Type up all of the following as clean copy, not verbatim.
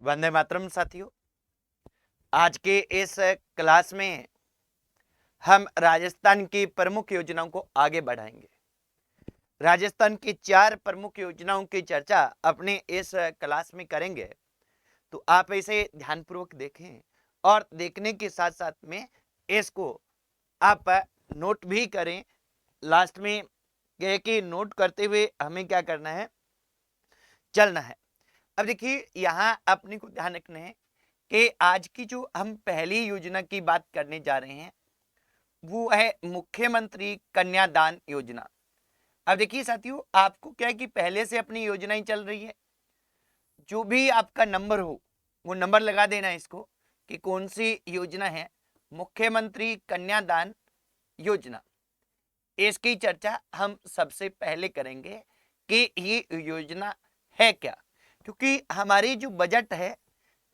वंदे मातरम साथियों। आज के इस क्लास में हम राजस्थान की प्रमुख योजनाओं को आगे बढ़ाएंगे। राजस्थान की 4 प्रमुख योजनाओं की चर्चा अपने इस क्लास में करेंगे, तो आप इसे ध्यानपूर्वक देखें और देखने के साथ साथ में इसको आप नोट भी करें। लास्ट में कहे कि नोट करते हुए हमें क्या करना है, चलना है। अब देखिए, यहाँ अपने को ध्यान रखना है कि आज की जो हम पहली योजना की बात करने जा रहे हैं वो है मुख्यमंत्री कन्यादान योजना। अब देखिए साथियों, आपको क्या है कि पहले से अपनी योजनाएं चल रही है, जो भी आपका नंबर हो वो नंबर लगा देना इसको कि कौन सी योजना है। मुख्यमंत्री कन्यादान योजना, इसकी चर्चा हम सबसे पहले करेंगे कि ये योजना है क्या, क्योंकि हमारी जो बजट है,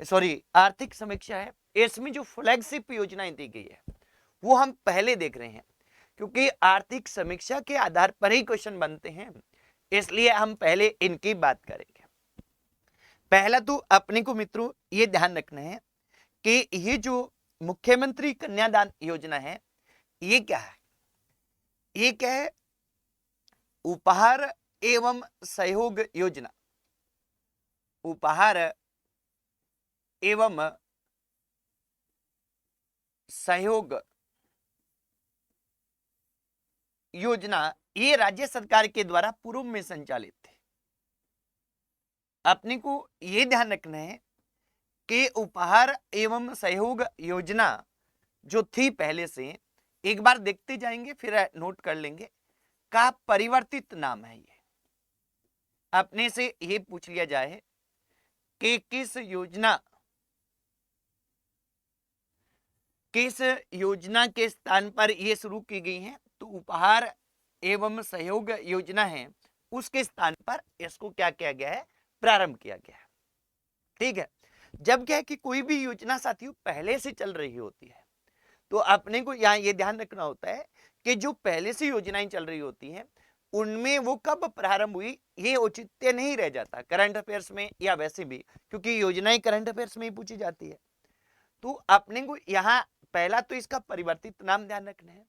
सॉरी आर्थिक समीक्षा है, इसमें जो फ्लैगशिप योजनाएं दी गई है वो हम पहले देख रहे हैं, क्योंकि आर्थिक समीक्षा के आधार पर ही क्वेश्चन बनते हैं, इसलिए हम पहले इनकी बात करेंगे। पहला तो अपने को मित्रों ये ध्यान रखना है कि ये जो मुख्यमंत्री कन्यादान योजना है ये क्या है। ये क्या है? उपहार एवं सहयोग योजना। उपहार एवं सहयोग योजना ये राज्य सरकार के द्वारा पूर्व में संचालित थे। अपने को ये ध्यान रखना है कि उपहार एवं सहयोग योजना जो थी पहले से, एक बार देखते जाएंगे फिर नोट कर लेंगे, का परिवर्तित नाम है। ये अपने से ये पूछ लिया जाए कि किस योजना के स्थान पर ये शुरू की गई है, तो उपहार एवं सहयोग योजना है उसके स्थान पर इसको क्या किया गया है, प्रारंभ किया गया है। ठीक है। जब क्या है कि कोई भी योजना साथियों पहले से चल रही होती है, तो अपने को यहाँ ये ध्यान रखना होता है कि जो पहले से योजनाएं चल रही होती हैं उनमें वो कब प्रारंभ हुई ये औचित्य नहीं रह जाता करंट अफेयर्स में या वैसे भी, क्योंकि योजनाएं करंट अफेयर्स में ही पूछी जाती है। तो अपने को यहाँ पहला तो इसका परिवर्तित नाम ध्यान रखना है,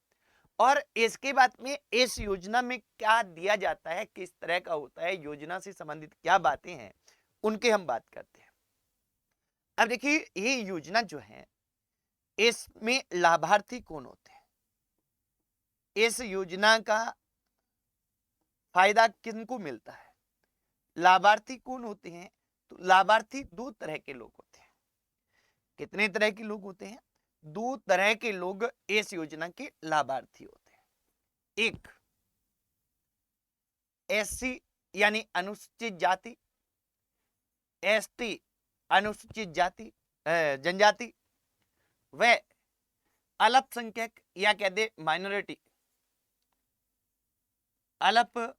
और इसके बाद में इस योजना में क्या दिया जाता है, किस तरह का होता है, योजना से संबंधित क्या बातें हैं उनके हम बात करते हैं। अब देखिए, ये योजना जो है इसमें लाभार्थी कौन होते हैं, इस योजना का फायदा किनको मिलता है, लाभार्थी कौन होते हैं, तो लाभार्थी 2 तरह के लोग होते हैं। कितने तरह के लोग होते हैं? 2 तरह के लोग इस योजना के लाभार्थी होते हैं। एक एससी यानी अनुसूचित जाति, एसटी अनुसूचित जाति जनजाति, व अल्पसंख्यक या कह दे माइनॉरिटी, अल्पसंख्यक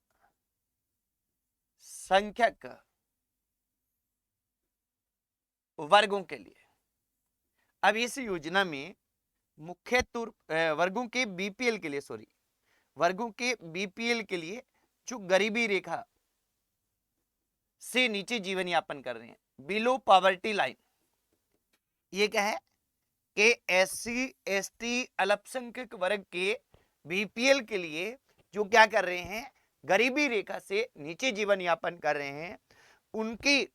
वर्गों के लिए। अब इस योजना में मुख्य वर्गों के बीपीएल के लिए, वर्गों के बीपीएल के लिए जो गरीबी रेखा से नीचे जीवन यापन कर रहे हैं, बिलो पॉवर्टी लाइन, ये क्या है कि एससी एसटी अल्पसंख्यक वर्ग के बीपीएल के लिए जो क्या कर रहे हैं, गरीबी रेखा से नीचे जीवन यापन कर रहे हैं, उनकी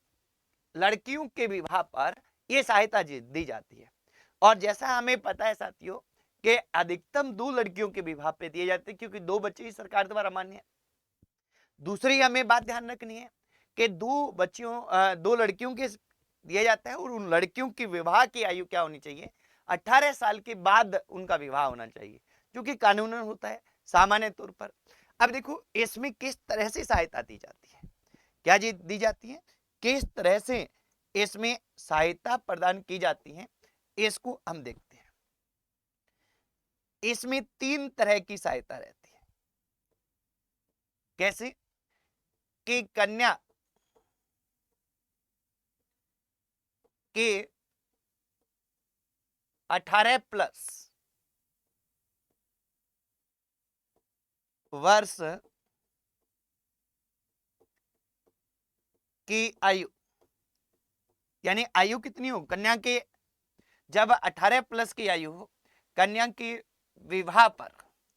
लड़कियों के विवाह पर यह सहायता दी जाती है। और जैसा हमें पता है साथियों कि अधिकतम 2 लड़कियों के विवाह पे दिए जाते हैं, क्योंकि 2 बच्चे ही सरकार द्वारा मान्य है। दूसरी हमें बात ध्यान रखनी है कि 2 लड़कियों के दिया जाता है, और उन लड़कियों की विवाह की आयु क्या होनी चाहिए, 18 साल के बाद उनका विवाह होना चाहिए, जो कि कानूनन होता है सामान्य तौर पर। अब देखो, इसमें किस तरह से सहायता दी जाती है, क्या दी जाती है, किस तरह से इसमें सहायता प्रदान की जाती है, इसको हम देखते हैं। इसमें 3 तरह की सहायता रहती है। कैसे कि कन्या के 18+ वर्ष की आयु यानी आयु कितनी हो, कन्या के जब 18 प्लस की आयु हो, कन्या की विवाह पर,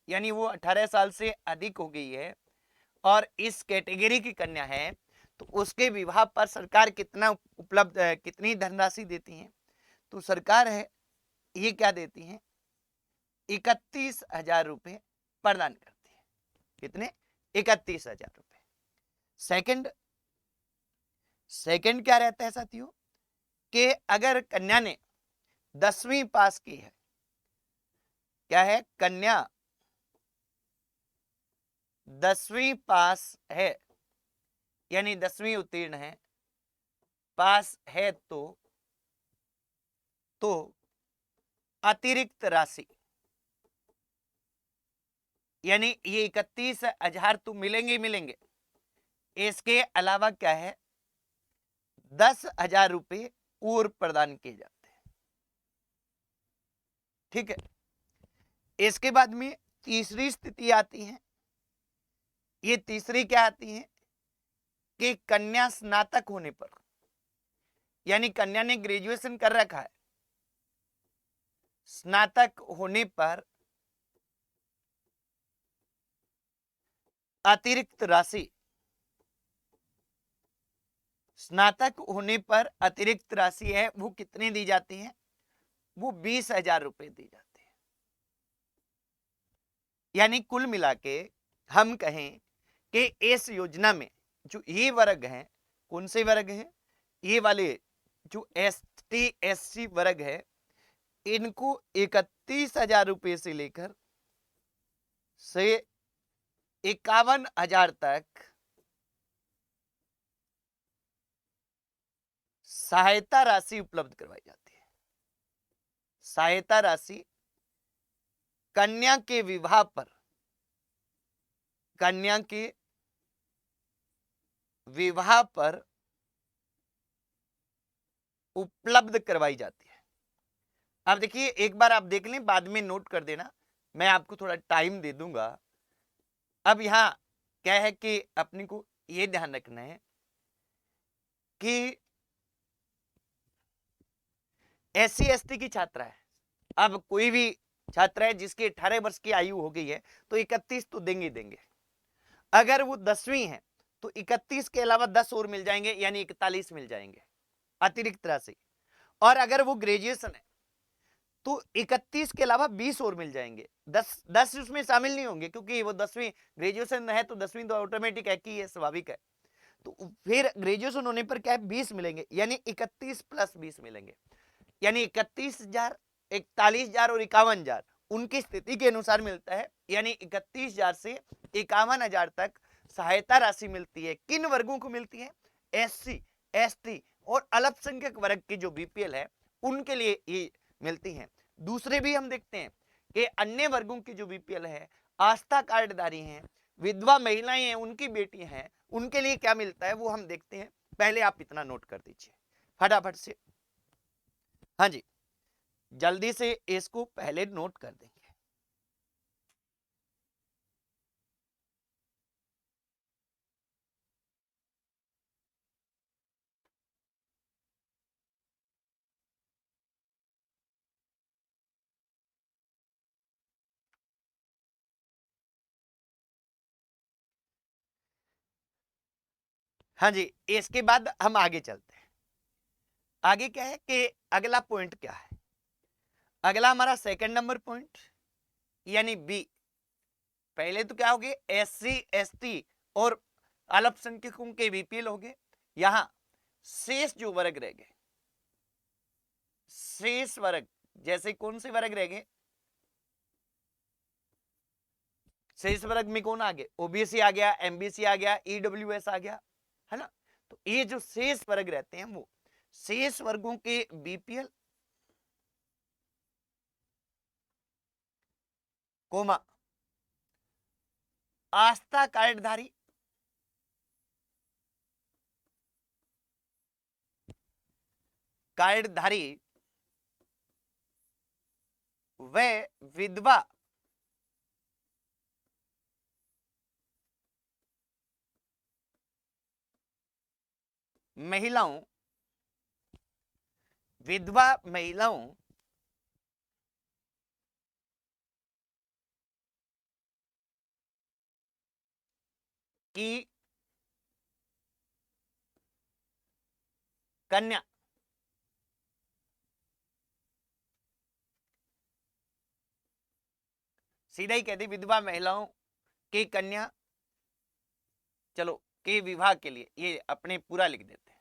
यानी वो 18 साल से अधिक हो गई है और इस कैटेगरी की कन्या है, तो उसके विवाह पर सरकार कितना उपलब्ध कितनी धनराशि देती है, तो सरकार है ये क्या देती है, 31,000 रुपये प्रदान करती है। कितने, 31,000 रुपये। सेकंड क्या रहता है साथियों, कि अगर कन्या ने 10वीं पास की है, क्या है, कन्या 10वीं पास है, यानी 10वीं उत्तीर्ण है, पास है, तो अतिरिक्त राशि, यानी ये 31,000 तो मिलेंगे मिलेंगे, इसके अलावा क्या है, 10,000 रुपये और प्रदान किए जाते हैं। ठीक है, इसके बाद में तीसरी स्थिति आती है। ये तीसरी क्या आती है कि कन्या स्नातक होने पर, यानी कन्या ने ग्रेजुएशन कर रखा है, स्नातक होने पर अतिरिक्त राशि, स्नातक होने पर अतिरिक्त राशि है वो कितनी दी जाती है, वो 20,000 रुपये दी जाती है। यानी कुल मिला के हम कहें कि इस योजना में जो ये वर्ग हैं, कौन से वर्ग हैं, ये वाले जो ST SC वर्ग है, इनको 31,000 रुपये से लेकर से 51,000 तक सहायता राशि उपलब्ध करवाई जाती है। सहायता राशि कन्या के विवाह पर, कन्या के विवाह पर उपलब्ध करवाई जाती है। अब देखिए, एक बार आप देख लें, बाद में नोट कर देना, मैं आपको थोड़ा टाइम दे दूंगा। अब यहां क्या है कि अपने को यह ध्यान रखना है कि SC ST की छात्रा है, अब कोई भी छात्रा है जिसकी 18 वर्ष की आयु हो गई है, तो 31 तो देंगे देंगे। अगर वो 10वीं है तो 31 के अलावा 10 और मिल जाएंगे, यानी 41 मिल जाएंगे अतिरिक्त राशि। और अगर वो ग्रेजुएशन है तो 31 के अलावा 20 और मिल जाएंगे, 10 उसमें शामिल नहीं होंगे, क्योंकि वो 10वीं ग्रेजुएशन है, तो 10वीं तो ऑटोमेटिक है कि ये स्वाभाविक है। तो फिर ग्रेजुएशन होने पर क्या है, 20 मिलेंगे, यानी 31 प्लस 20 मिलेंगे, यानी 31,000, 41,000 और 51,000 उनकी स्थिति के अनुसार मिलता है। यानी 31,000 से 51,000 तक सहायता राशि मिलती है। किन वर्गों को मिलती है, SC ST और अल्पसंख्यक वर्ग के जो BPL है उनके लिए ये मिलती है। दूसरे भी हम देखते हैं कि अन्य वर्गों की जो BPL है, आस्था कार्डधारी हैं, विधवा महिलाएं हैं, उनकी बेटी हैं, उनके लिए क्या मिलता है वो हम देखते हैं। पहले आप इतना नोट कर दीजिए फटाफट से। हाँ जी, जल्दी से इसको पहले नोट कर देंगे। हाँ जी, इसके बाद हम आगे चलते हैं। आगे क्या है कि अगला पॉइंट क्या है, अगला हमारा सेकंड नंबर पॉइंट, यानी बी। पहले तो क्या हो गए, SC ST और अल्पसंख्यकों के BPL हो गए। यहां शेष जो वर्ग रह गए, शेष वर्ग जैसे कौन से वर्ग रह गए, शेष वर्ग में कौन आ गए, OBC आ गया, MBC आ गया, EWS आ गया, है ना। तो ये जो शेष वर्ग रहते हैं, वो शेष वर्गों के BPL कोमा आस्था कार्डधारी, कार्डधारी व विधवा महिलाओं विधवा महिलाओं की कन्या सीधा ही कहती विधवा महिलाओं की कन्या, चलो के विवाह के लिए, ये अपने पूरा लिख देते हैं,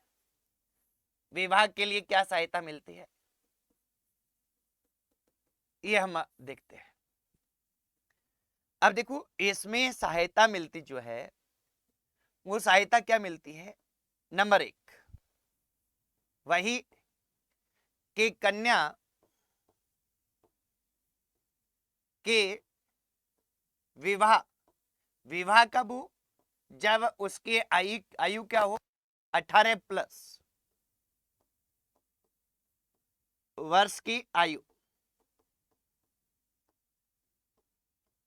विवाह के लिए क्या सहायता मिलती है ये हम देखते हैं। अब देखो इसमें सहायता मिलती जो है वो सहायता क्या मिलती है, नंबर 1 वही कि कन्या के विवाह, विवाह कब हो, जब उसके आयु क्या हो 18+ वर्ष की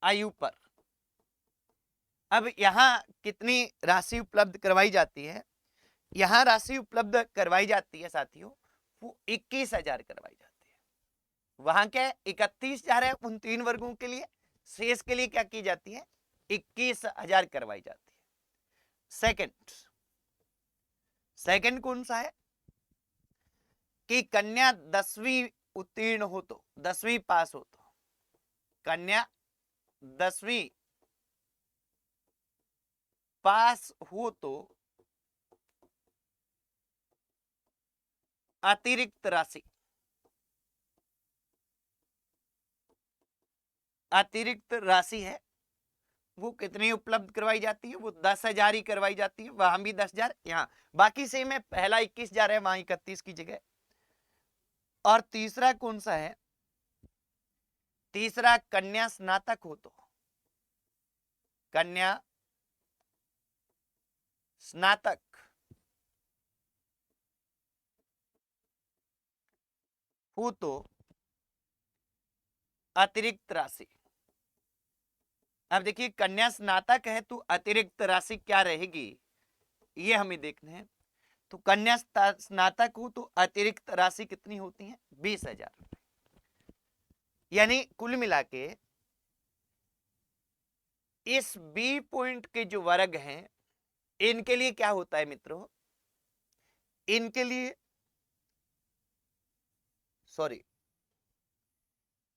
आयु पर। अब यहां कितनी राशि उपलब्ध करवाई जाती है, यहां राशि उपलब्ध करवाई जाती है साथियों वो 21,000 करवाई जाती है। वहां क्या 31,000 है उन 3 वर्गों के लिए, शेष के लिए क्या की जाती है 21,000 करवाई जाती है। सेकंड कौन सा है कि कन्या 10वीं उत्तीर्ण हो तो, 10वीं पास हो तो, कन्या 10वीं पास हो तो अतिरिक्त राशि है वो कितनी उपलब्ध करवाई जाती है, वो 10,000 ही करवाई जाती है, वहां भी 10,000, यहाँ बाकी से में पहला 21,000 है वहां 31 की जगह। और तीसरा कौन सा है, तीसरा कन्या स्नातक हो तो, कन्या स्नातक हो तो अतिरिक्त राशि। अब देखिए कन्या स्नातक है तो अतिरिक्त राशि क्या रहेगी ये हमें देखना है। तो कन्या स्नातक हो तो अतिरिक्त राशि कितनी होती है 20,000। यानी कुल मिला के इस बी पॉइंट के जो वर्ग हैं इनके लिए क्या होता है मित्रों, इनके लिए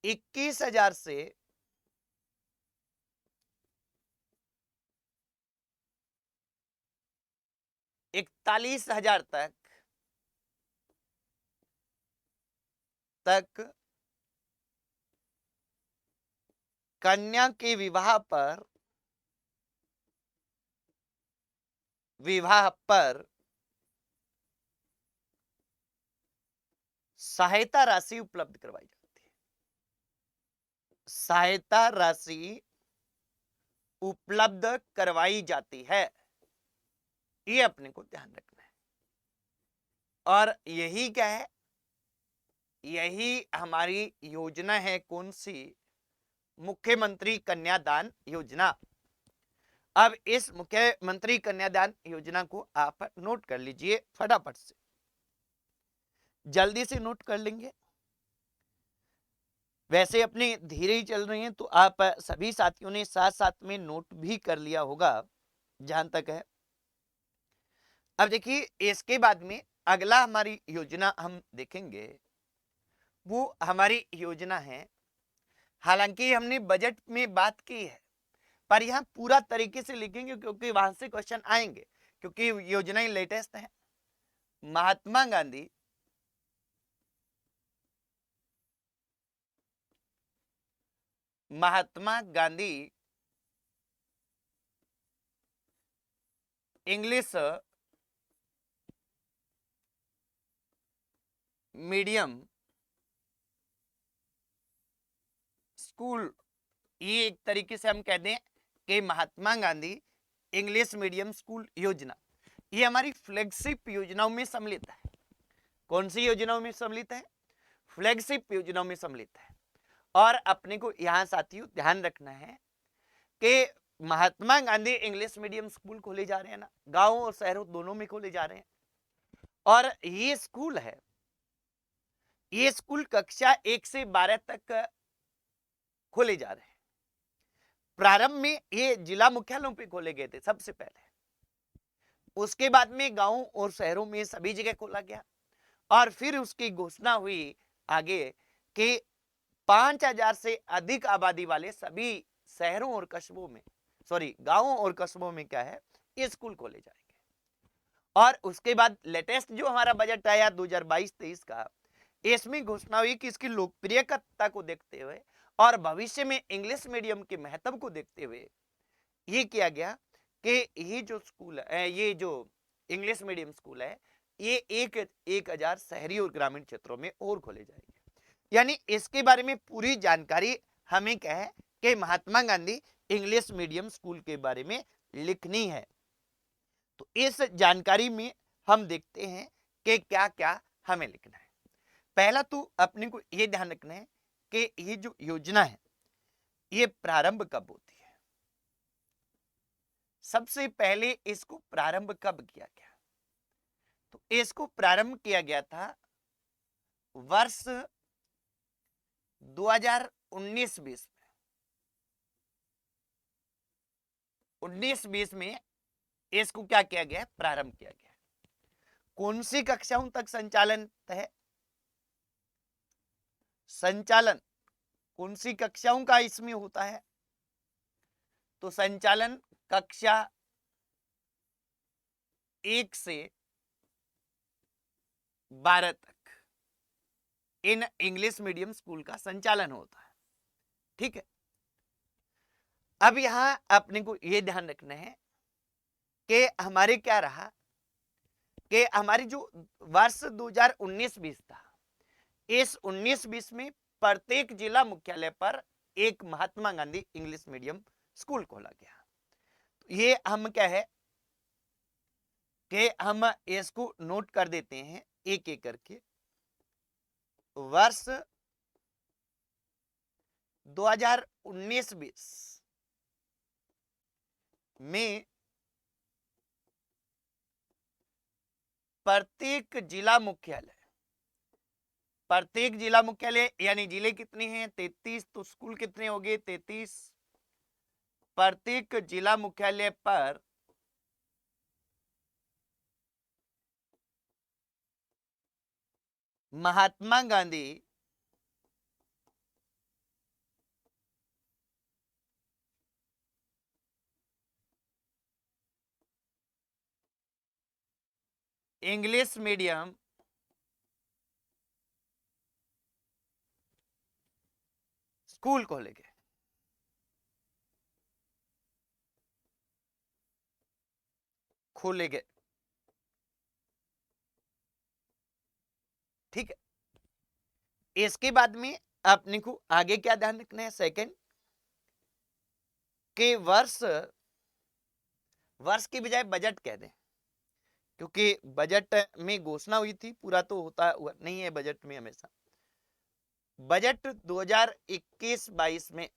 21,000 से 41,000 तक कन्या के विवाह पर सहायता राशि उपलब्ध करवाई जाती है। सहायता राशि उपलब्ध करवाई जाती है, ये अपने को ध्यान रखना है। और यही क्या है, यही हमारी योजना है, कौन सी, मुख्यमंत्री कन्यादान योजना। अब इस मुख्यमंत्री कन्यादान योजना को आप नोट कर लीजिए, फटाफट से जल्दी से नोट कर लेंगे। वैसे अपने धीरे ही चल रही हैं तो आप सभी साथियों ने साथ साथ में नोट भी कर लिया होगा जहां तक है। अब देखिए इसके बाद में अगला हमारी योजना हम देखेंगे, वो हमारी योजना है, हालांकि हमने बजट में बात की है पर यहां पूरा तरीके से लिखेंगे क्योंकि वहां से क्वेश्चन आएंगे, क्योंकि योजनाएं लेटेस्ट है। Mahatma Gandhi English medium school, ये एक तरीके से हम कह दें कि Mahatma Gandhi English medium school योजना, ये हमारी फ्लैगशिप योजनाओं में सम्मिलित है। कौन सी योजनाओं में सम्मिलित है, फ्लैगशिप योजनाओं में सम्मिलित है। और अपने को यहां साथियों ध्यान रखना है कि Mahatma Gandhi English medium school खोले जा रहे हैं ना, गांवों और शहरों दोनों में खोले जा रहे हैं। और ये स्कूल है ये स्कूल कक्षा 1 से 12 तक खोले जा रहे हैं। प्रारंभ में ये जिला मुख्यालयों पे खोले गए थे सबसे पहले, उसके बाद में गांवों और शहरों में सभी जगह खोला गया, और फिर उसकी घोषणा हुई आगे कि 5,000 से अधिक आबादी वाले सभी शहरों और कस्बों में, सॉरी गांवों और कस्बों में क्या है, ये स्कूल खोले जाएंगे। और उसके बाद लेटेस्ट जो हमारा बजट आया 2022-23 का, इसमें घोषणा हुई कि इसकी लोकप्रियता को देखते हुए और भविष्य में इंग्लिश मीडियम के महत्व को देखते हुए ये किया गया कि ये जो स्कूल है, ये जो इंग्लिश मीडियम स्कूल है, ये 1,000 शहरी और ग्रामीण क्षेत्रों में और खोले जाएंगे। यानी इसके बारे में पूरी जानकारी हमें क्या है कि Mahatma Gandhi English medium school के बारे में लिखनी है। तो इस जानकारी में हम देखते हैं कि क्या क्या हमें लिखना है। पहला तो अपने को यह ध्यान रखना है कि ये जो योजना है ये प्रारंभ कब होती है। सबसे पहले इसको प्रारंभ कब किया गया, तो इसको प्रारंभ किया गया था वर्ष 2019-20 में। 19-20 में इसको क्या किया गया, प्रारंभ किया गया। कौन सी कक्षाओं तक संचालन है, संचालन कौन सी कक्षाओं का इसमें होता है, तो संचालन कक्षा 1 से 12 तक इन इंग्लिश मीडियम स्कूल का संचालन होता है। ठीक है, अब यहां अपने को यह ध्यान रखना है कि हमारे क्या रहा कि हमारी जो वर्ष 2019-20 था, इस 19-20 में प्रत्येक जिला मुख्यालय पर एक Mahatma Gandhi English medium school खोला गया। तो ये हम क्या है कि हम इसको नोट कर देते हैं एक एक करके। वर्ष 2019-20 में प्रत्येक जिला मुख्यालय यानी जिले कितने हैं, 33, तो स्कूल कितने हो गए, 33। प्रत्येक जिला मुख्यालय पर Mahatma Gandhi English medium school खोलेंगे। खोलेंगे, ठीक है। इसके बाद में अपने को आगे क्या ध्यान रखना है, सेकंड के वर्ष की बजाय बजट कह दें, क्योंकि बजट में घोषणा हुई थी, पूरा तो होता नहीं है बजट में हमेशा। बजट 2021-22 में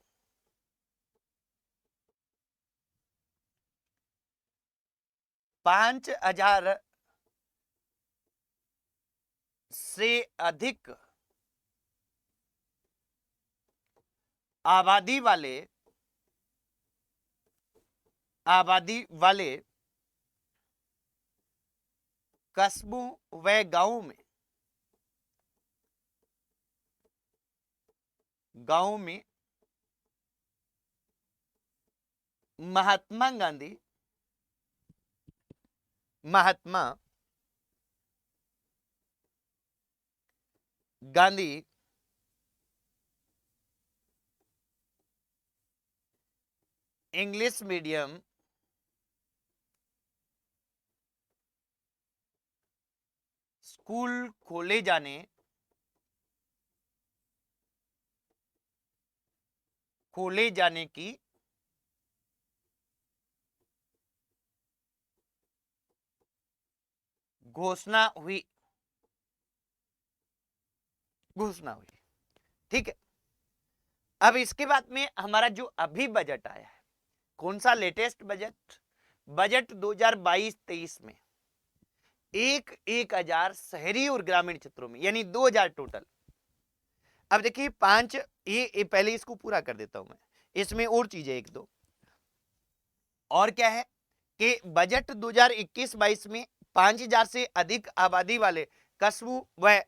5,000 से अधिक आबादी वाले कस्बों व गांवों में Mahatma Gandhi English medium school खोले जाने की घोषणा हुई। ठीक है, अब इसके बाद में हमारा जो अभी बजट आया है, कौन सा लेटेस्ट बजट 2022-23 में 1,000 शहरी और ग्रामीण क्षेत्रों में, यानी 2,000 टोटल अब देखिए 5, ये पहले इसको पूरा कर देता हूं मैं, इसमें और चीजें एक दो और क्या है कि बजट 2021-22 में 5,000 से अधिक आबादी वाले कस्बों व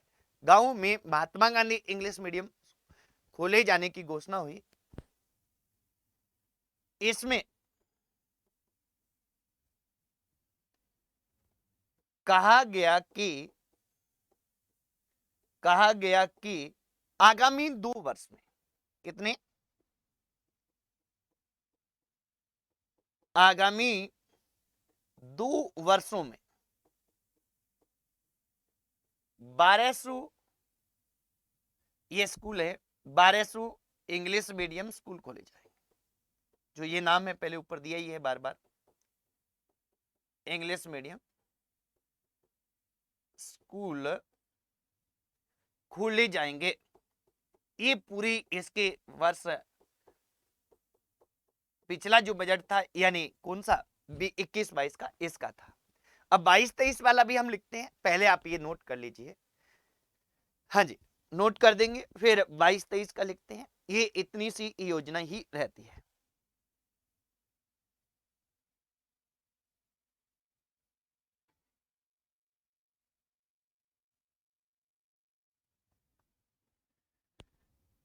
गांवों में महात्मा गांधी इंग्लिश मीडियम खोले जाने की घोषणा हुई। इसमें कहा गया कि आगामी 2 वर्ष में, कितने, आगामी 2 वर्षों में 1200, ये स्कूल है, 1200 इंग्लिश मीडियम स्कूल खोले जाएंगे। जो ये नाम है पहले ऊपर दिया ही है बार बार, इंग्लिश मीडियम स्कूल खोले जाएंगे। ये पूरी इसके वर्ष, पिछला जो बजट था यानी कौन सा 21-22 का, इसका था। अब 22-23 वाला भी हम लिखते हैं, पहले आप ये नोट कर लीजिए। हाँ जी, नोट कर देंगे, फिर 22-23 का लिखते हैं। ये इतनी सी योजना ही रहती है।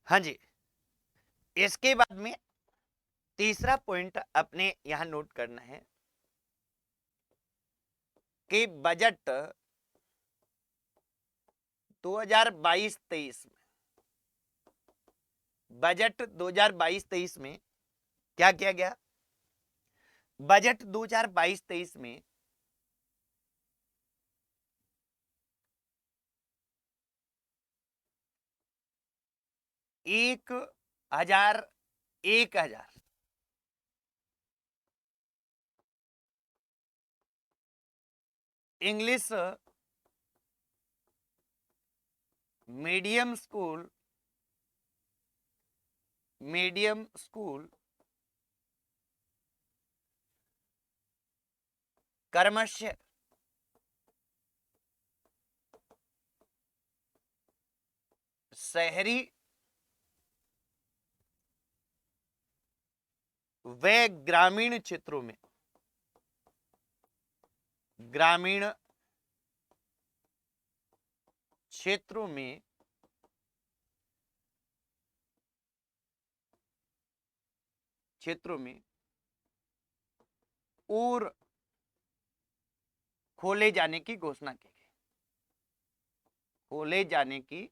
हाँ जी, इसके बाद में तीसरा पॉइंट अपने यहां नोट करना है कि बजट 2022-23 में, बजट 2022-23 में क्या किया गया, बजट 2022-23 में 1,000 इंग्लिश मीडियम स्कूल क्रमशः शहरी व ग्रामीण क्षेत्रों में, ग्रामीण क्षेत्रों में और खोले जाने की घोषणा की गई, खोले जाने की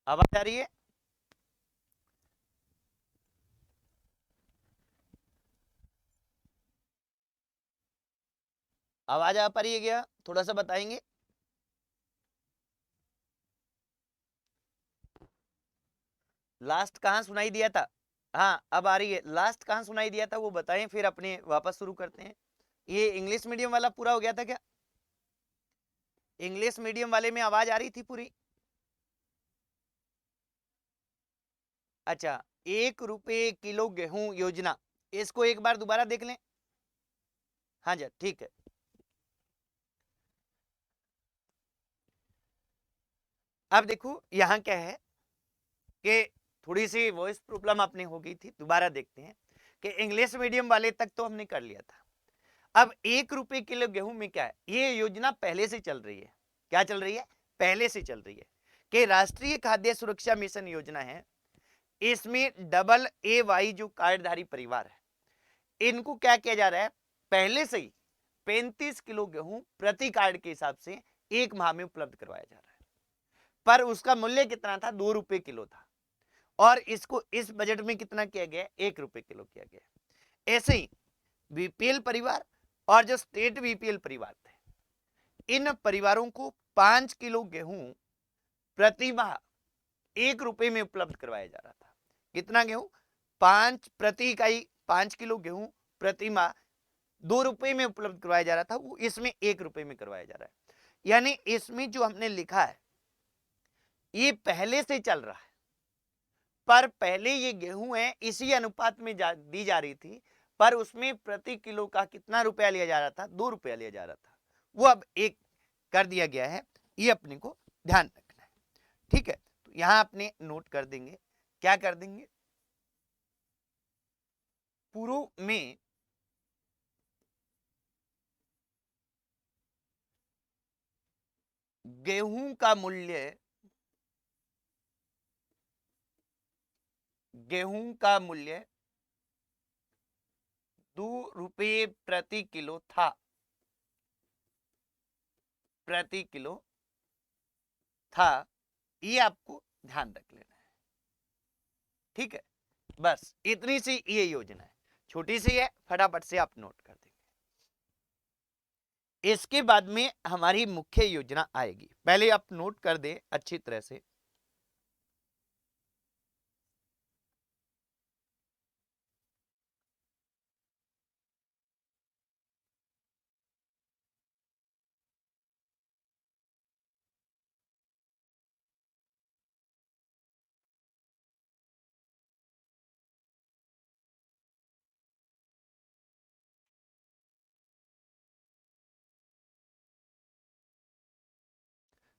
आवाज आ रही है? आवाज आ पा रही है क्या? थोड़ा सा बताएंगे। लास्ट कहाँ सुनाई दिया था? हाँ अब आ रही है। लास्ट कहाँ सुनाई दिया था वो बताएं, फिर अपने वापस शुरू करते हैं। ये इंग्लिश मीडियम वाला पूरा हो गया था क्या? इंग्लिश मीडियम वाले में आवाज आ रही थी पूरी? अच्छा, 1 रुपये किलो गेहूं योजना, इसको एक बार दोबारा देख लें। हाँ जी ठीक है। अब देखो यहां क्या है कि थोड़ी सी वॉइस प्रॉब्लम अपनी हो गई थी, दोबारा देखते हैं कि इंग्लिश मीडियम वाले तक तो हमने कर लिया था। अब 1 रुपये किलो गेहूं में क्या है, ये योजना पहले से चल रही है। क्या चल रही है? पहले से चल रही है कि राष्ट्रीय खाद्य सुरक्षा मिशन योजना है। इसमें AA जो कार्डधारी परिवार है, इनको क्या किया जा रहा है, पहले से ही 35 किलो गेहूं प्रति कार्ड के हिसाब से एक माह में उपलब्ध करवाया जा रहा है। पर उसका मूल्य कितना था? 2 रुपये किलो था। और इसको इस बजट में कितना किया गया? 1 रुपये किलो किया गया। ऐसे ही बीपीएल परिवार और जो स्टेट बीपीएल परिवार थे, इन परिवारों को 5 किलो गेहूं प्रति माह 1 रुपये में उपलब्ध करवाया जा रहा था। कितना गेहूं? 5 प्रति इकाई 5 किलो गेहूं प्रति माह 2 रुपये में उपलब्ध करवाया जा रहा था, वो इसमें 1 रुपये में करवाया जा रहा है। यानी इसमें जो हमने लिखा है ये पहले से चल रहा है, पर पहले ये गेहूं है इसी अनुपात में दी जा रही थी, पर उसमें प्रति किलो का कितना रुपया लिया जा रहा था? 2 रुपया लिया जा रहा था। वो अब 1 कर दिया गया है, ये अपने को ध्यान रखना है। ठीक है, तो यहां अपने नोट कर देंगे। क्या कर देंगे? पूर्व में गेहूं का मूल्य, गेहूं का मूल्य 2 रुपये प्रति किलो था, प्रति किलो था। ये आपको ध्यान रख लेना है। ठीक है, बस इतनी सी ये योजना है, छोटी सी है, फटाफट से आप नोट कर देंगे। इसके बाद में हमारी मुख्य योजना आएगी, पहले आप नोट कर दें अच्छी तरह से।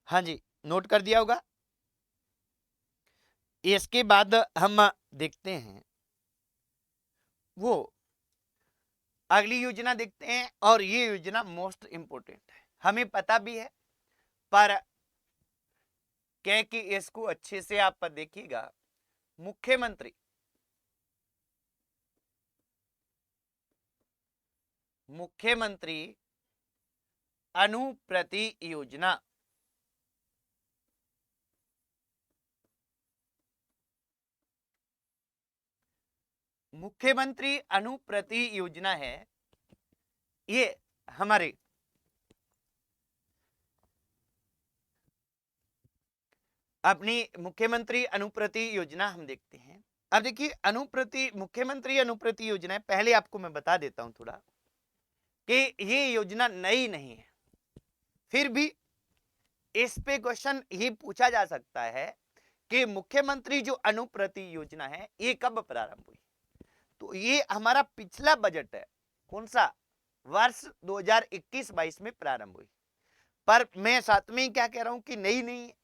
हाँ जी, नोट कर दिया होगा। इसके बाद हम देखते हैं वो अगली योजना देखते हैं, और ये योजना मोस्ट इंपोर्टेंट है, हमें पता भी है, पर क्या कि इसको अच्छे से आप देखिएगा। मुख्यमंत्री मुख्यमंत्री अनुप्रति योजना, मुख्यमंत्री अनुप्रति योजना है, ये हमारे अपनी मुख्यमंत्री अनुप्रति योजना हम देखते हैं। अब देखिए अनुप्रति, मुख्यमंत्री अनुप्रति योजना है, पहले आपको मैं बता देता हूं थोड़ा कि ये योजना नई नहीं है, फिर भी इस पे क्वेश्चन ये पूछा जा सकता है कि मुख्यमंत्री जो अनुप्रति योजना है ये कब प्रारंभ हुई। तो ये हमारा पिछला बजट है, कौन सा? वर्ष 2021-22 में प्रारंभ हुई। पर मैं साथ में क्या कह रहा हूं कि नई नहीं है,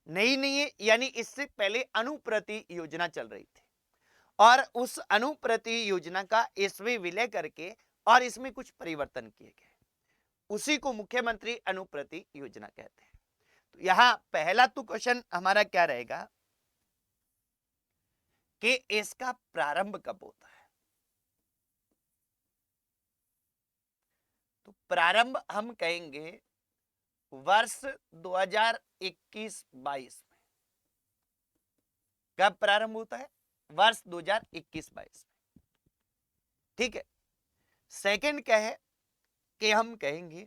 नई नहीं है, यानी इससे पहले अनुप्रति योजना चल रही थी, और उस अनुप्रति योजना का इसमें विलय करके और इसमें कुछ परिवर्तन किए गए, उसी को मुख्यमंत्री अनुप्रति योजना कहते हैं। तो यहां पहला तो क्वेश्चन हमारा क्या रहेगा कि इसका प्रारंभ कब होता है। तो प्रारंभ हम कहेंगे वर्ष 2021-22 में। कब प्रारंभ होता है? वर्ष 2021-22 में। ठीक है। सेकंड क्या है कि हम कहेंगे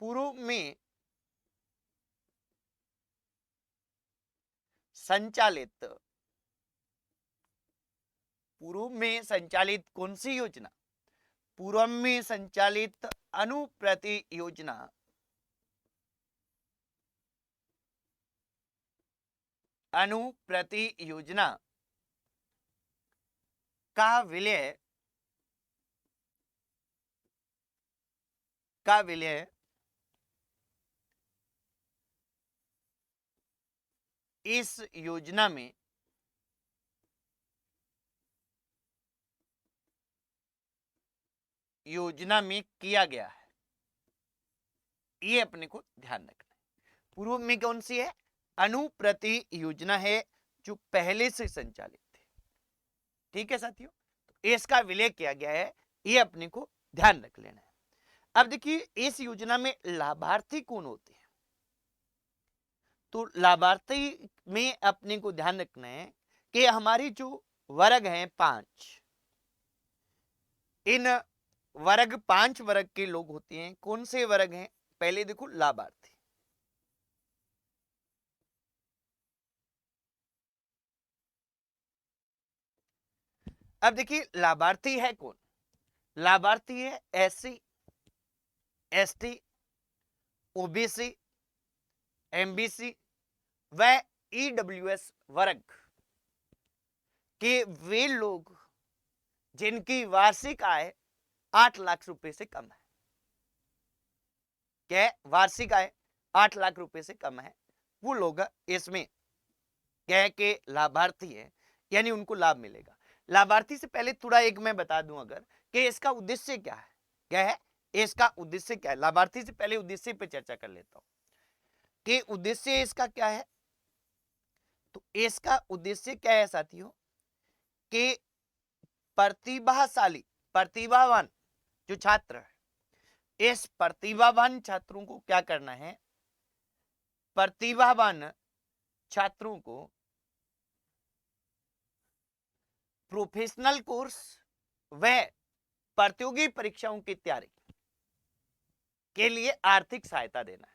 पूर्व में संचालित, पूर्व में संचालित कौन सी योजना? पूर्व में संचालित अनुप्रति योजना, अनुप्रति योजना का विलय, का विलय इस योजना में किया गया है। ये अपने को ध्यान रखना है। पूर्व में कौन सी है? अनुप्रति योजना है जो पहले से संचालित थी। ठीक है साथियों, तो इसका विलय किया गया है, ये अपने को ध्यान रख लेना है। अब देखिए इस योजना में लाभार्थी कौन होते हैं? तो लाभार्थी में अपने को ध्यान रखना है कि हमारी जो वर्ग हैं 5, इन वर्ग 5 वर्ग के लोग होते हैं। कौन से वर्ग हैं? पहले देखो लाभार्थी। अब देखिए लाभार्थी है कौन? लाभार्थी है SC, ST, OBC, MBC व EWS वर्ग के वे लोग जिनकी वार्षिक आय 8 लाख रुपए से कम है। क्या? वार्षिक आय 8 लाख रुपए से कम है, वो लोग इसमें क्या के लाभार्थी है, यानी उनको लाभ मिलेगा। लाभार्थी से पहले थोड़ा एक मैं बता दूं अगर कि इसका उद्देश्य क्या है। क्या है इसका उद्देश्य? क्या है? लाभार्थी से पहले उद्देश्य पे चर्चा कर लेता हूं कि उद्देश्य इसका क्या है। तो इसका उद्देश्य क्या है साथियों कि प्रतिभाशाली, प्रतिभावान जो छात्र है, इस प्रतिभावान छात्रों को क्या करना है? प्रतिभावान छात्रों को प्रोफेशनल कोर्स व प्रतियोगी परीक्षाओं की तैयारी के लिए आर्थिक सहायता देना है।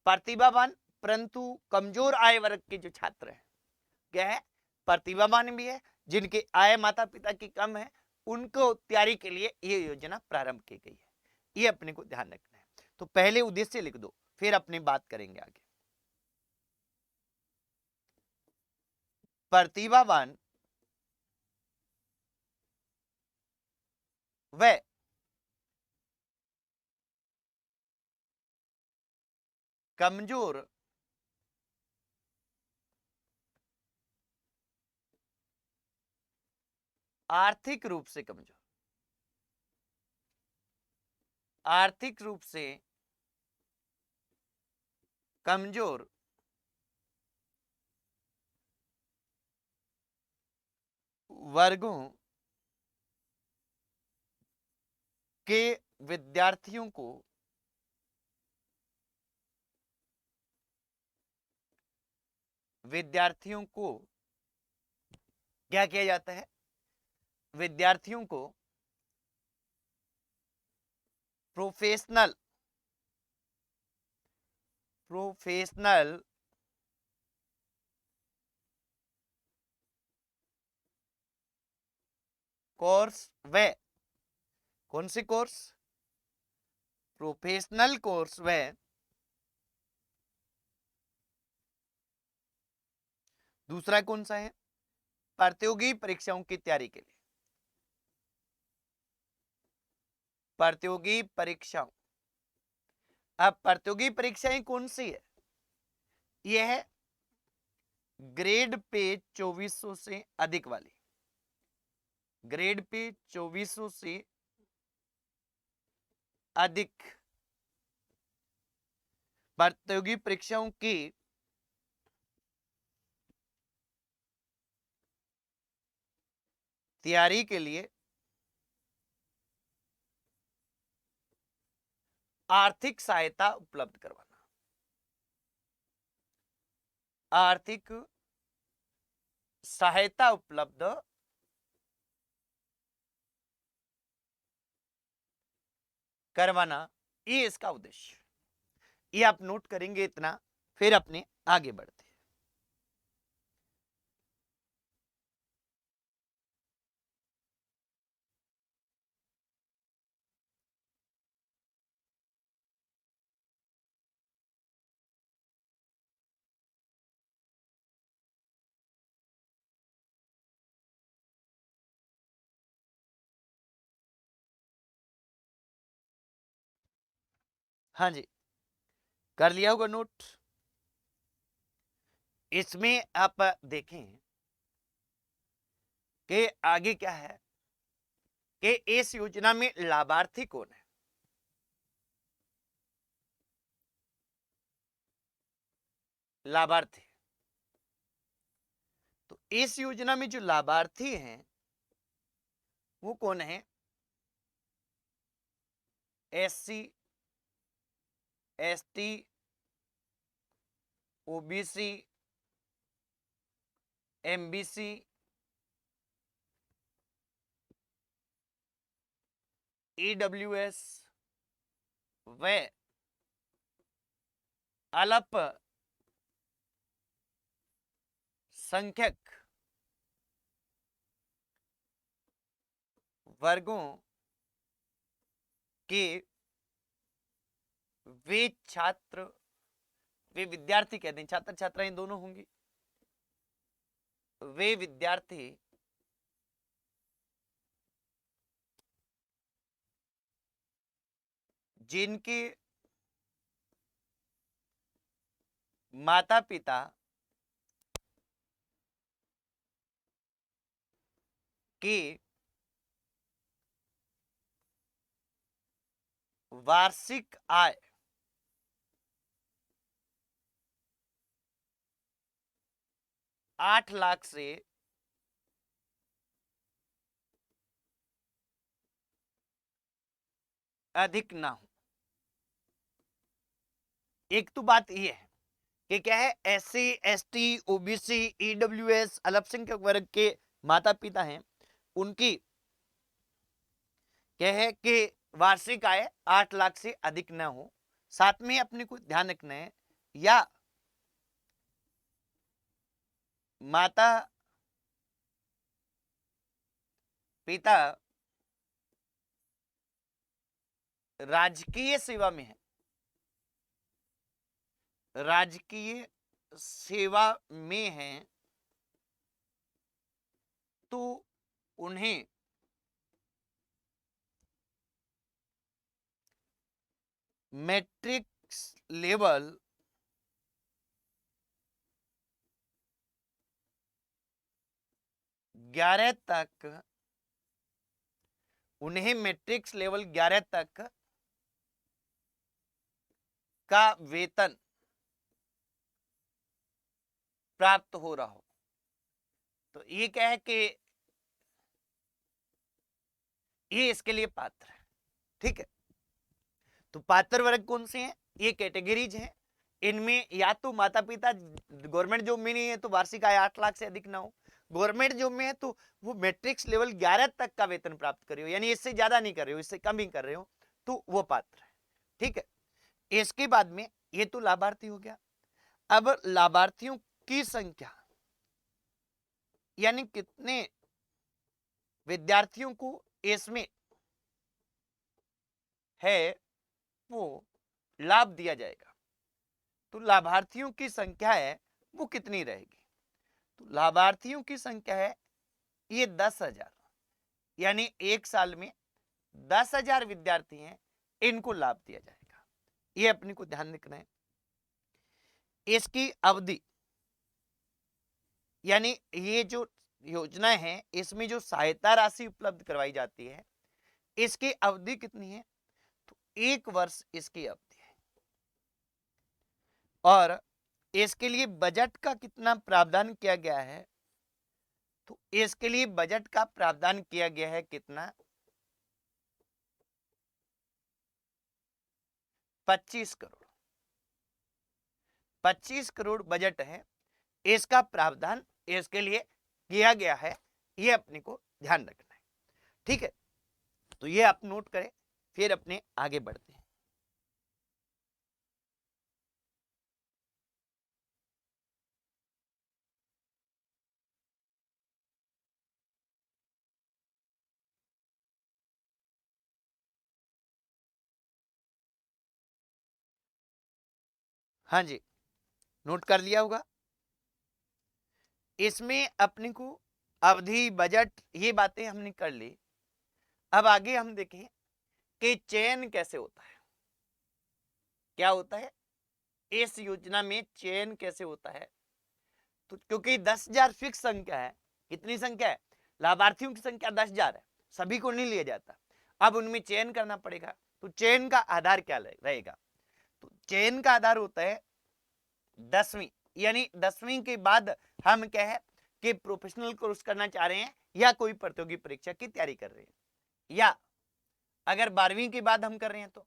प्रतिभावान परंतु कमजोर आय वर्ग के जो छात्र हैं, क्या है? प्रतिभावान भी है, जिनकी आय माता पिता की कम है, उनको तैयारी के लिए यह योजना प्रारंभ की गई है। ये अपने को ध्यान रखना है। तो पहले उद्देश्य लिख दो, फिर अपनी बात करेंगे आगे। प्रतिभावान व कमजोर आर्थिक रूप से कमजोर, आर्थिक रूप से कमजोर वर्गों के विद्यार्थियों को क्या किया जाता है? विद्यार्थियों को प्रोफेशनल कोर्स व कौन सी कोर्स? प्रोफेशनल कोर्स व दूसरा कौन सा है? प्रतियोगी परीक्षाओं की तैयारी के लिए, प्रतियोगी परीक्षाओं। अब प्रतियोगी परीक्षाएं कौन सी है? यह है ग्रेड पे 2400 से अधिक वाली, ग्रेड पे 2400 से अधिक प्रतियोगी परीक्षाओं की तैयारी के लिए आर्थिक सहायता उपलब्ध करवाना, आर्थिक सहायता उपलब्ध करवाना, ये इसका उद्देश्य। ये आप नोट करेंगे इतना, फिर अपने आगे बढ़ते हैं। हाँ जी, कर लिया होगा नोट। इसमें आप देखें कि आगे क्या है कि इस योजना में लाभार्थी कौन है। लाभार्थी, तो इस योजना में जो लाभार्थी हैं वो कौन है? SC, ST, OBC, MBC, EWS व अल्प संख्यक वर्गों के वे छात्र, वे विद्यार्थी कहते हैं, छात्र छात्राएं दोनों होंगी, वे विद्यार्थी जिनके माता पिता के वार्षिक आय 8 लाख से अधिक ना हो। एक तो बात यह है कि क्या है, एससी, एसटी, ओबीसी, ईडब्ल्यूएस अल्पसंख्यक वर्ग के माता पिता हैं, उनकी क्या है कि वार्षिक आय 8 लाख से अधिक ना हो। साथ में अपने को ध्यान रखना है, या माता पिता राजकीय सेवा में है, राजकीय सेवा में है, तो उन्हें मैट्रिक लेवल ग्यारह तक, उन्हें मैट्रिक्स लेवल 11 तक का वेतन प्राप्त हो रहा हो। तो ये क्या है कि ये इसके लिए पात्र है। ठीक है, तो पात्र वर्ग कौन से हैं? ये कैटेगरीज हैं। इनमें या तो माता पिता गवर्नमेंट जॉब में नहीं है तो वार्षिक आय 8 लाख से अधिक ना हो, गवर्नमेंट जॉब में है तो वो मैट्रिक्स लेवल 11 तक का वेतन प्राप्त कर रहे हो, यानी इससे ज्यादा नहीं कर रहे हो, इससे कम ही कर रहे हो, तो वो पात्र है। ठीक है, इसके बाद में ये तो लाभार्थी हो गया। अब लाभार्थियों की संख्या, यानी कितने विद्यार्थियों को इसमें है वो लाभ दिया जाएगा, तो लाभार्थियों की संख्या है वो कितनी रहेगी? तो लाभार्थियों की संख्या है ये 10,000, यानी एक साल में 10,000 विद्यार्थी हैं, इनको लाभ दिया जाएगा। ये अपने को ध्यान रखना है। इसकी अवधि, यानी ये जो योजना है इसमें जो सहायता राशि उपलब्ध करवाई जाती है, इसकी अवधि कितनी है? तो 1 वर्ष इसकी अवधि है। और इसके लिए बजट का कितना प्रावधान किया गया है? तो इसके लिए बजट का प्रावधान किया गया है कितना? 25 करोड़। 25 करोड़ बजट है, इसका प्रावधान इसके लिए किया गया है, ये अपने को ध्यान रखना है। ठीक है, तो ये आप नोट करें, फिर अपने आगे बढ़ते हैं। हाँ जी, नोट कर लिया होगा। इसमें अपने को अवधि, बजट, ये बातें हमने कर ली। अब आगे हम देखें कि चयन कैसे होता है, क्या होता है इस योजना में, चयन कैसे होता है। तो क्योंकि 10,000 फिक्स संख्या है, कितनी संख्या है, लाभार्थियों की संख्या 10,000 है, सभी को नहीं लिया जाता। अब उनमें चयन करना पड़ेगा, तो चयन का आधार क्या रहेगा, तो चयन का आधार होता है 10वीं, यानी 10वीं के बाद हम क्या है कि प्रोफेशनल कोर्स करना चाह रहे हैं या कोई प्रतियोगी परीक्षा की तैयारी कर रहे हैं, या अगर 12वीं के बाद हम कर रहे हैं तो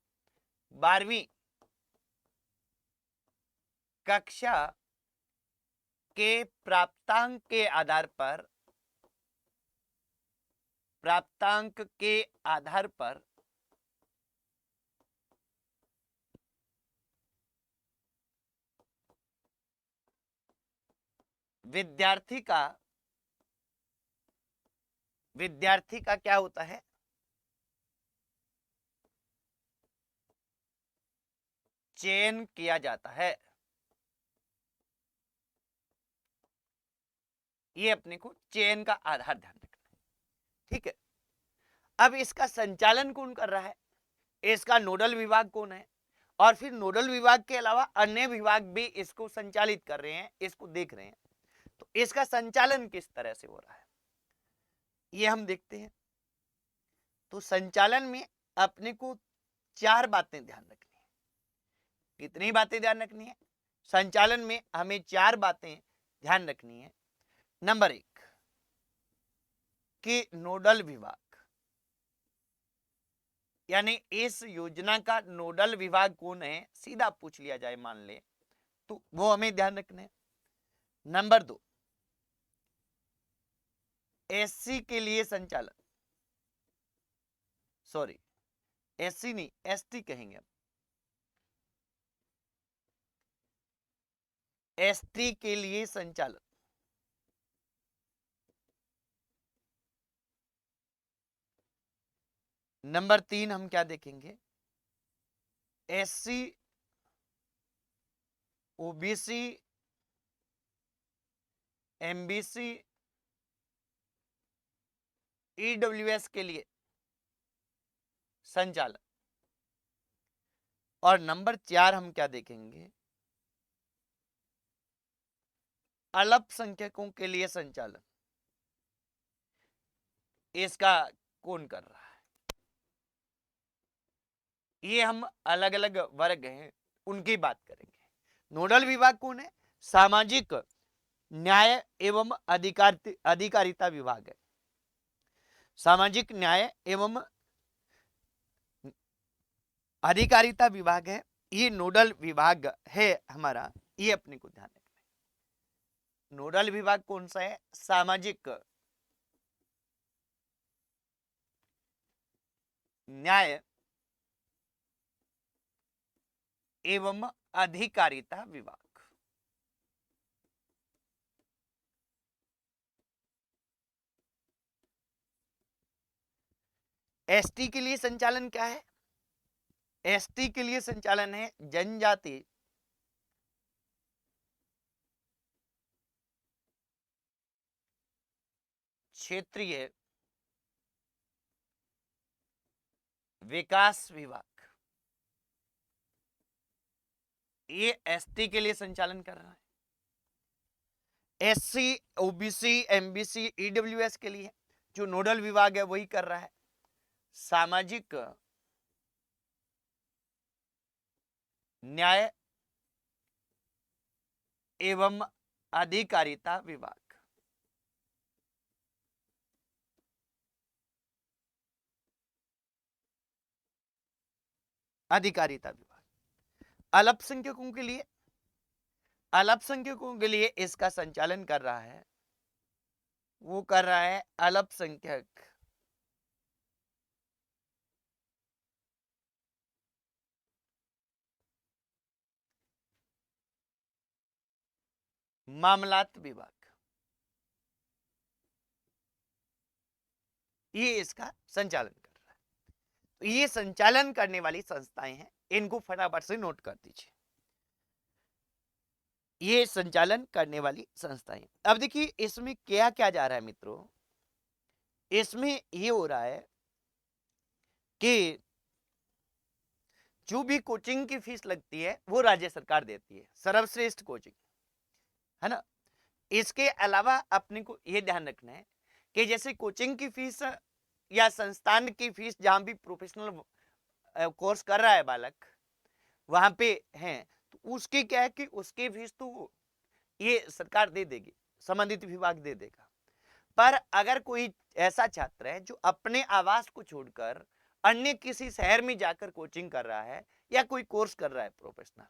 12वीं कक्षा के प्राप्तांक के आधार पर, प्राप्तांक के आधार पर विद्यार्थी का क्या होता है, चयन किया जाता है। ये अपने को चयन का आधार ध्यान रखना है। ठीक है, अब इसका संचालन कौन कर रहा है, इसका नोडल विभाग कौन है, और फिर नोडल विभाग के अलावा अन्य विभाग भी इसको संचालित कर रहे हैं, इसको देख रहे हैं। तो इसका संचालन किस तरह से हो रहा है, ये हम देखते हैं। तो संचालन में अपने को 4 बातें ध्यान रखनी है। कितनी बातें ध्यान रखनी है, संचालन में हमें 4 बातें ध्यान रखनी है। नंबर 1 कि नोडल विभाग, यानी इस योजना का नोडल विभाग कौन है, सीधा पूछ लिया जाए मान ले, तो वो हमें ध्यान रखना है। नंबर 2 एससी के लिए संचालन, सॉरी एससी नहीं एसटी कहेंगे, अब एसटी के लिए संचालन। नंबर 3 हम क्या देखेंगे, एससी, ओबीसी, एमबीसी, ईडब्ल्यूएस के लिए संचालन। और नंबर 4 हम क्या देखेंगे, अल्पसंख्यकों के लिए संचालन। इसका कौन कर रहा है, ये हम अलग अलग वर्ग हैं उनकी बात करेंगे। नोडल विभाग कौन है, सामाजिक न्याय एवं अधिकारिता विभाग है, सामाजिक न्याय एवं अधिकारिता विभाग है, ये नोडल विभाग है हमारा, ये अपने को ध्यान रखना है। नोडल विभाग कौन सा है, सामाजिक न्याय एवं अधिकारिता विभाग। एसटी के लिए संचालन क्या है, एसटी के लिए संचालन है जनजाति क्षेत्रीय विकास विभाग, ये एसटी के लिए संचालन कर रहा है। एससी, ओबीसी, एमबीसी, ईडब्ल्यूएस के लिए जो नोडल विभाग है वही कर रहा है सामाजिक न्याय एवं अधिकारिता विभाग। अधिकारिता विभाग अल्पसंख्यकों के लिए इसका संचालन कर रहा है वो कर रहा है अल्पसंख्यक। मामलात विभाग, ये इसका संचालन कर रहा है। तो ये संचालन करने वाली संस्थाएं हैं, इनको फटाफट से नोट कर दीजिए। ये संचालन करने वाली संस्थाएं। अब देखिए इसमें क्या क्या जा रहा है मित्रों, इसमें ये हो रहा है कि जो भी कोचिंग की फीस लगती है वो राज्य सरकार देती है, सर्वश्रेष्ठ कोचिंग, है ना। इसके अलावा अपने को यह ध्यान रखना है कि जैसे कोचिंग की फीस या संस्थान की फीस, जहां भी प्रोफेशनल कोर्स कर रहा है बालक वहां पे है, तो उसकी क्या है कि उसकी फीस तो ये सरकार दे देगी, संबंधित विभाग दे देगा। पर अगर कोई ऐसा छात्र है जो अपने आवास को छोड़कर अन्य किसी शहर में जाकर कोचिंग कर रहा है या कोई कोर्स कर रहा है प्रोफेशनल,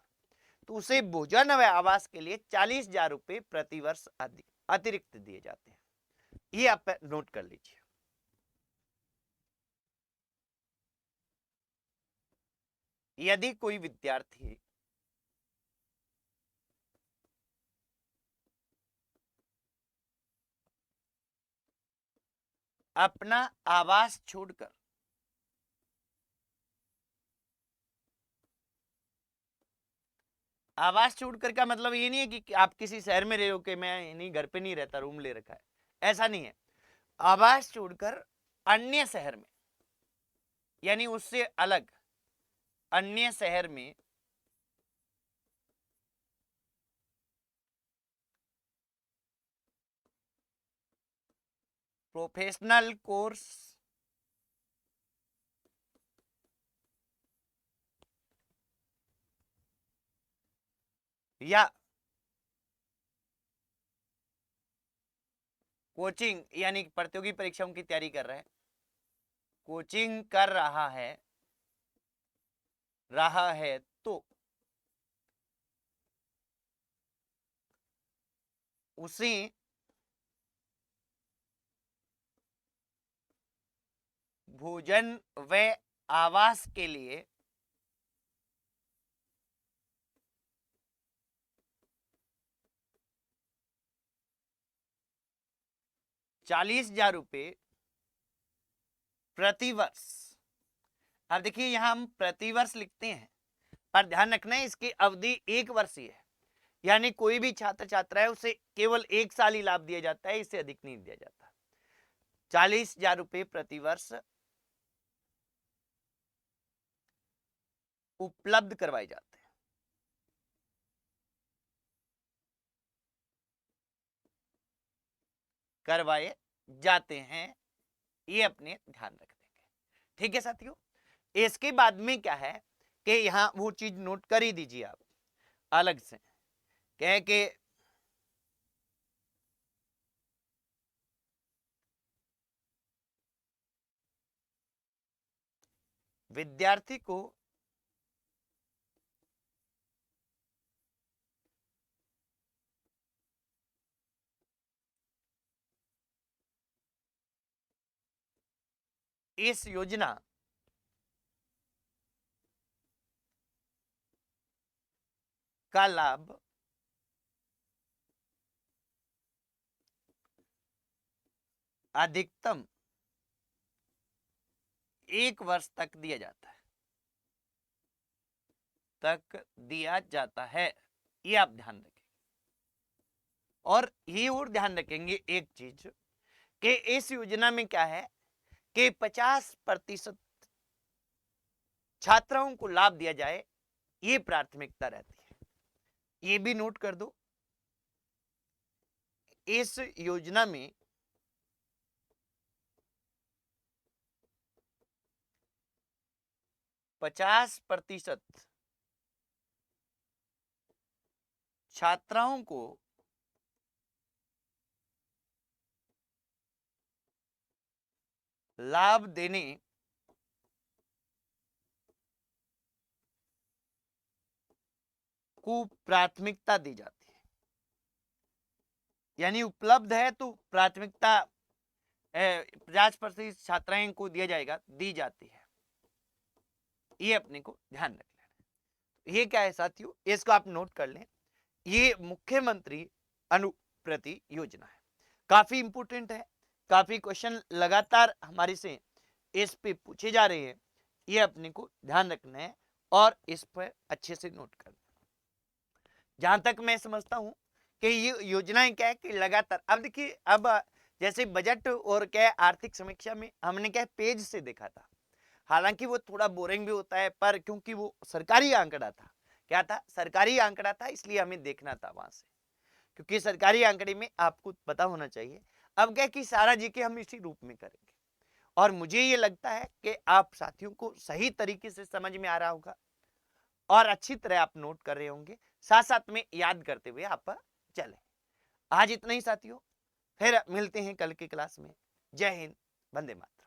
तो उसे भोजन व आवास के लिए 40,000 रुपए प्रति वर्ष अतिरिक्त दिए जाते हैं। ये आप नोट कर लीजिए। यदि कोई विद्यार्थी अपना आवास छोड़कर आवास छोड़कर का मतलब ये नहीं है कि आप किसी शहर में रहे हो कि मैं नहीं घर पे नहीं रहता, रूम ले रखा है, ऐसा नहीं है। आवास छोड़कर अन्य शहर में, यानी उससे अलग अन्य शहर में प्रोफेशनल कोर्स या कोचिंग, यानी प्रतियोगी परीक्षाओं की तैयारी कर रहा है, कोचिंग कर रहा है तो उसे भोजन व आवास के लिए ₹40,000 प्रतिवर्ष। अब देखिए यहां हम प्रतिवर्ष लिखते हैं, पर ध्यान रखना है इसकी अवधि 1 वर्ष ही है, यानी कोई भी छात्र छात्रा है उसे केवल 1 साल ही लाभ दिया जाता है, इससे अधिक नहीं दिया जाता। ₹40,000 प्रतिवर्ष उपलब्ध करवाए जाते हैं। करवाए जाते हैं, ये अपने ध्यान रख देंगे। ठीक है साथियों, इसके बाद में क्या है कि यहां वो चीज नोट कर ही दीजिए आप अलग से, कह के विद्यार्थी को इस योजना का लाभ अधिकतम 1 वर्ष तक दिया जाता है, ये आप ध्यान रखें। और ये और ध्यान रखेंगे एक चीज कि इस योजना में क्या है कि 50% छात्राओं को लाभ दिया जाए, ये प्राथमिकता रहती है। ये भी नोट कर दो, इस योजना में 50% छात्राओं को लाभ देने को प्राथमिकता दी जाती है। यानी उपलब्ध है तो प्राथमिकता 50% छात्राएं को दिया जाएगा, दी जाती है। ये अपने को ध्यान रख लेना। ये क्या है साथियों, इसको आप नोट कर लें। ये मुख्यमंत्री अनुप्रति योजना है, काफी इंपोर्टेंट है, काफी क्वेश्चन लगातार हमारे से इस पे पूछे जा रहे हैं। ये अपने को ध्यान रखना है और इस पर अच्छे से नोट करना। जहां तक मैं समझता हूं कि ये योजनाएं क्या है कि लगातार, अब देखिए, अब जैसे बजट और क्या आर्थिक समीक्षा में हमने क्या पेज से देखा था, हालांकि वो थोड़ा बोरिंग भी होता है, पर क्योंकि वो सरकारी आंकड़ा था, क्या था, सरकारी आंकड़ा था, इसलिए हमें देखना था वहां से, क्योंकि सरकारी आंकड़े में आपको पता होना चाहिए। अब क्या कि सारा जीके हम इसी रूप में करेंगे, और मुझे ये लगता है कि आप साथियों को सही तरीके से समझ में आ रहा होगा और अच्छी तरह आप नोट कर रहे होंगे, साथ साथ में याद करते हुए आप चले। आज इतना ही साथियों, फिर मिलते हैं कल की क्लास में। जय हिंद, वंदे मातरम।